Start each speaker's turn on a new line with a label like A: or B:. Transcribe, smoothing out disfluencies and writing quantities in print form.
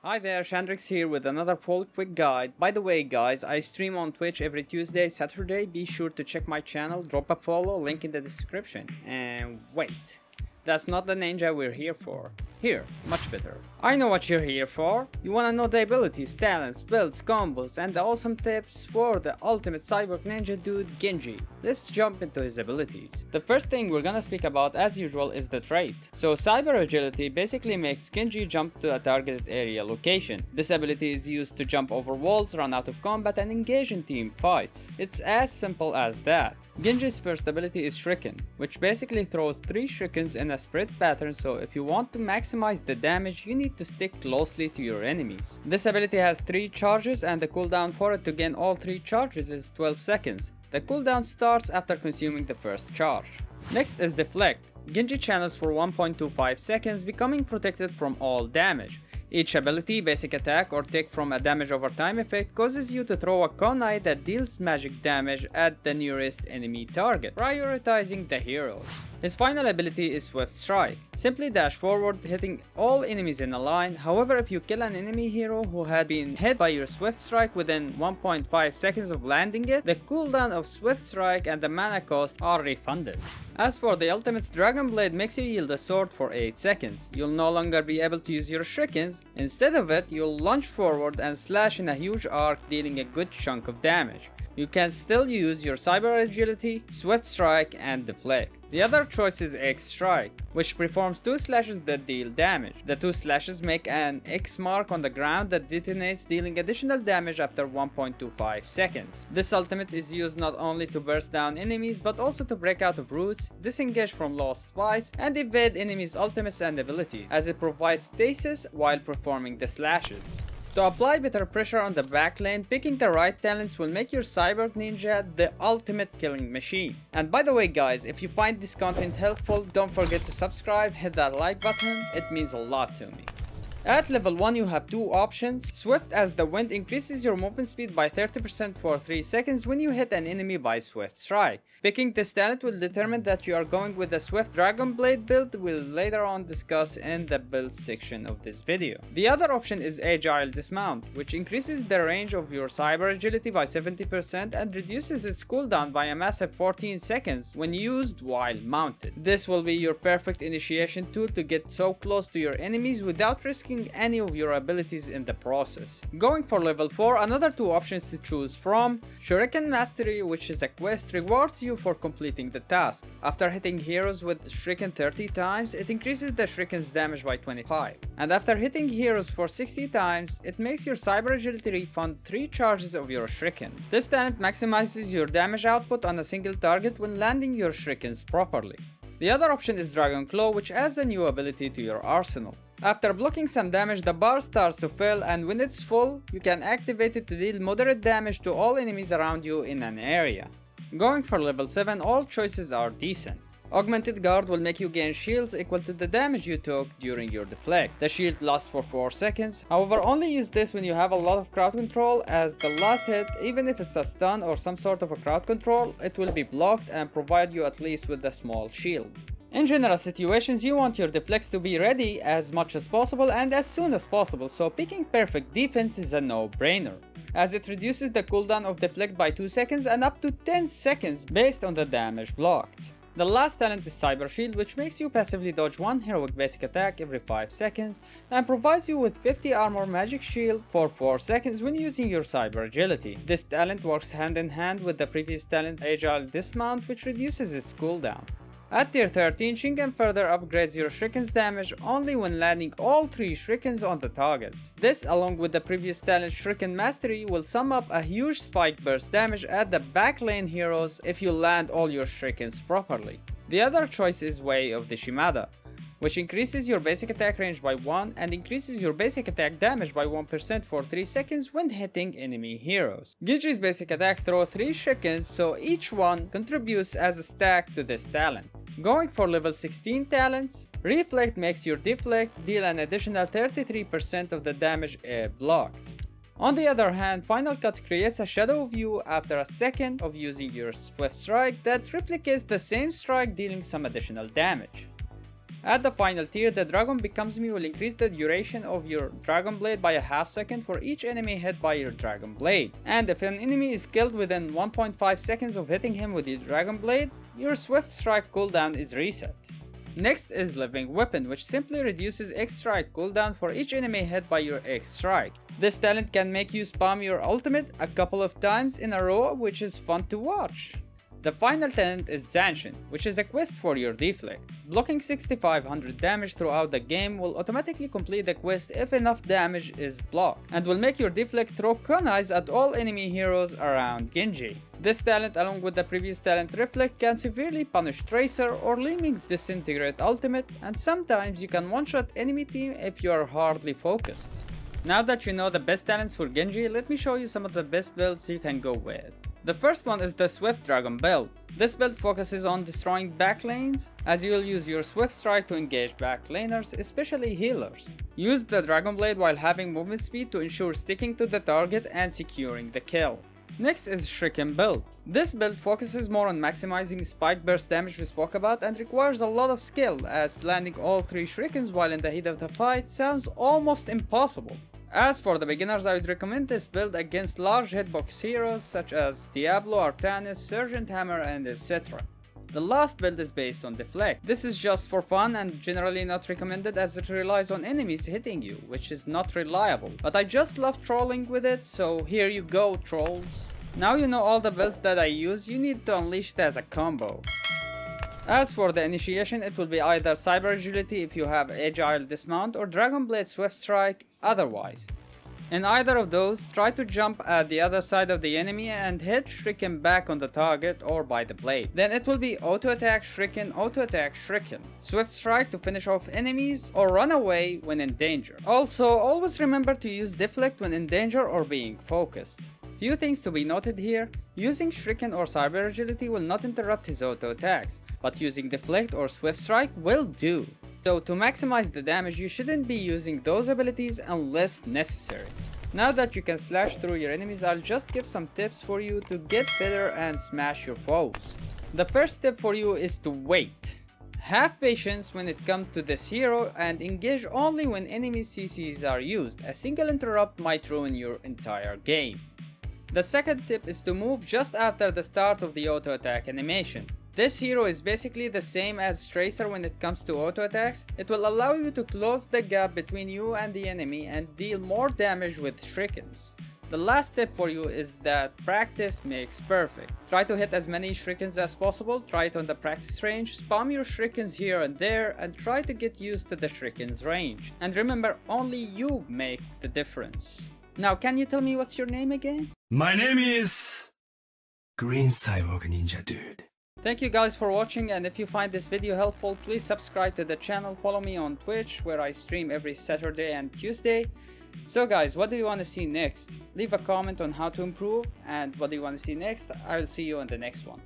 A: Hi there, Shandrix here with another full quick guide. By the way guys, I stream on Twitch every Tuesday, Saturday. Be sure to check my channel, drop a follow, link in the description. And wait, that's not the ninja we're here for. Here, much better. I know what you're here for. You wanna know the abilities, talents, builds, combos, and the awesome tips for the ultimate cyborg ninja dude, Genji. Let's jump into his abilities. The first thing we're gonna speak about as usual is the trait. So cyber agility basically makes Genji jump to a targeted area location. This ability is used to jump over walls, run out of combat, and engage in team fights. It's as simple as that. Genji's first ability is Shuriken, which basically throws 3 Shurikens in a spread pattern, so if you want to maximize the damage, you need to stick closely to your enemies. This ability has 3 charges and the cooldown for it to gain all 3 charges is 12 seconds. The cooldown starts after consuming the first charge. Next is Deflect. Genji channels for 1.25 seconds, becoming protected from all damage. Each ability, basic attack, or take from a damage over time effect causes you to throw a kunai that deals magic damage at the nearest enemy target, prioritizing the heroes. His final ability is Swift Strike. Simply dash forward, hitting all enemies in a line. However, if you kill an enemy hero who had been hit by your Swift Strike within 1.5 seconds of landing it, the cooldown of Swift Strike and the mana cost are refunded. As for the ultimate's Dragon Blade makes you yield a sword for 8 seconds. You'll no longer be able to use your Shurikens. Instead of it, you'll lunge forward and slash in a huge arc, dealing a good chunk of damage. You can still use your Cyber Agility, Swift Strike, and Deflect. The other choice is X Strike, which performs 2 slashes that deal damage. The 2 slashes make an X mark on the ground that detonates, dealing additional damage after 1.25 seconds. This ultimate is used not only to burst down enemies, but also to break out of roots, disengage from lost fights, and evade enemies' ultimates and abilities, as it provides stasis while performing the slashes. To apply better pressure on the backlane, picking the right talents will make your cyborg ninja the ultimate killing machine. And by the way guys, if you find this content helpful, don't forget to subscribe, hit that like button, it means a lot to me. At level 1 you have 2 options. Swift as the Wind increases your movement speed by 30% for 3 seconds when you hit an enemy by Swift Strike. Picking this talent will determine that you are going with the Swift Dragon Blade build we'll later on discuss in the build section of this video. The other option is Agile Dismount, which increases the range of your Cyber Agility by 70% and reduces its cooldown by a massive 14 seconds when used while mounted. This will be your perfect initiation tool to get so close to your enemies without risking any of your abilities in the process. Going for level 4, another 2 options to choose from. Shuriken Mastery, which is a quest, rewards you for completing the task. After hitting heroes with Shuriken 30 times, it increases the Shuriken's damage by 25. And after hitting heroes for 60 times, it makes your Cyber Agility refund 3 charges of your Shuriken. This talent maximizes your damage output on a single target when landing your Shurikens properly. The other option is Dragon Claw, which adds a new ability to your arsenal. After blocking some damage, the bar starts to fill, and when it's full, you can activate it to deal moderate damage to all enemies around you in an area. Going for level 7, all choices are decent. Augmented Guard will make you gain shields equal to the damage you took during your deflect. The shield lasts for 4 seconds, however only use this when you have a lot of crowd control, as the last hit, even if it's a stun or some sort of a crowd control, it will be blocked and provide you at least with a small shield. In general situations, you want your deflects to be ready as much as possible and as soon as possible, so picking perfect defense is a no-brainer, as it reduces the cooldown of deflect by 2 seconds and up to 10 seconds based on the damage blocked. The last talent is Cyber Shield, which makes you passively dodge 1 heroic basic attack every 5 seconds and provides you with 50 armor magic shield for 4 seconds when using your Cyber Agility. This talent works hand in hand with the previous talent Agile Dismount, which reduces its cooldown. At tier 13, Shingen further upgrades your Shuriken's damage only when landing all 3 Shurikens on the target. This, along with the previous talent Shuriken Mastery, will sum up a huge spike burst damage at the backlane heroes if you land all your Shurikens properly. The other choice is Way of the Shimada, which increases your basic attack range by 1 and increases your basic attack damage by 1% for 3 seconds when hitting enemy heroes. Genji's basic attack throws 3 Shurikens, so each one contributes as a stack to this talent. Going for level 16 talents, Reflect makes your deflect deal an additional 33% of the damage blocked. On the other hand, Final Cut creates a shadow view after a second of using your Swift Strike that replicates the same strike, dealing some additional damage. At the final tier, the Dragon Becomes Me will increase the duration of your Dragon Blade by a half second for each enemy hit by your Dragon Blade. And if an enemy is killed within 1.5 seconds of hitting him with your Dragon Blade, your Swift Strike cooldown is reset. Next is Living Weapon, which simply reduces X Strike cooldown for each enemy hit by your X Strike. This talent can make you spam your ultimate a couple of times in a row, which is fun to watch. The final talent is Zanshin, which is a quest for your deflect. Blocking 6500 damage throughout the game will automatically complete the quest if enough damage is blocked, and will make your deflect throw kunais at all enemy heroes around Genji. This talent, along with the previous talent Reflect, can severely punish Tracer or Li Ming's Disintegrate ultimate, and sometimes you can one-shot enemy team if you are hardly focused. Now that you know the best talents for Genji, let me show you some of the best builds you can go with. The first one is the Swift Dragon build. This build focuses on destroying backlanes, as you will use your Swift Strike to engage backlaners, especially healers. Use the Dragon Blade while having movement speed to ensure sticking to the target and securing the kill. Next is Shuriken build. This build focuses more on maximizing spike burst damage we spoke about and requires a lot of skill, as landing all 3 shurikens while in the heat of the fight sounds almost impossible. As for the beginners, I would recommend this build against large hitbox heroes such as Diablo, Artanis, Sergeant Hammer, and etc. The last build is based on Deflect. This is just for fun and generally not recommended as it relies on enemies hitting you, which is not reliable. But I just love trolling with it, so here you go, trolls. Now you know all the builds that I use, you need to unleash it as a combo. As for the initiation, it will be either Cyber Agility if you have Agile Dismount, or Dragon Blade Swift Strike otherwise. In either of those, try to jump at the other side of the enemy and hit Shuriken back on the target or by the blade. Then it will be Auto Attack Shuriken, Auto Attack Shuriken, Swift Strike to finish off enemies, or run away when in danger. Also, always remember to use Deflect when in danger or being focused. Few things to be noted here: using Shuriken or Cyber Agility will not interrupt his auto attacks, but using Deflect or Swift Strike will do. So to maximize the damage, you shouldn't be using those abilities unless necessary. Now that you can slash through your enemies, I'll just give some tips for you to get better and smash your foes. The first tip for you is to wait. Have patience when it comes to this hero and engage only when enemy CCs are used. A single interrupt might ruin your entire game. The second tip is to move just after the start of the auto attack animation. This hero is basically the same as Tracer when it comes to auto attacks. It will allow you to close the gap between you and the enemy and deal more damage with shurikens. The last tip for you is that practice makes perfect. Try to hit as many shurikens as possible, try it on the practice range, spam your shurikens here and there, and try to get used to the shurikens range. And remember, only you make the difference. Now, can you tell me what's your name again?
B: My name is Green Cyborg Ninja Dude.
A: Thank you guys for watching, and if you find this video helpful, please subscribe to the channel, follow me on Twitch where I stream every Saturday and Tuesday. So guys, what do you want to see next? Leave a comment on how to improve, and what do you want to see next? I'll see you on the next one.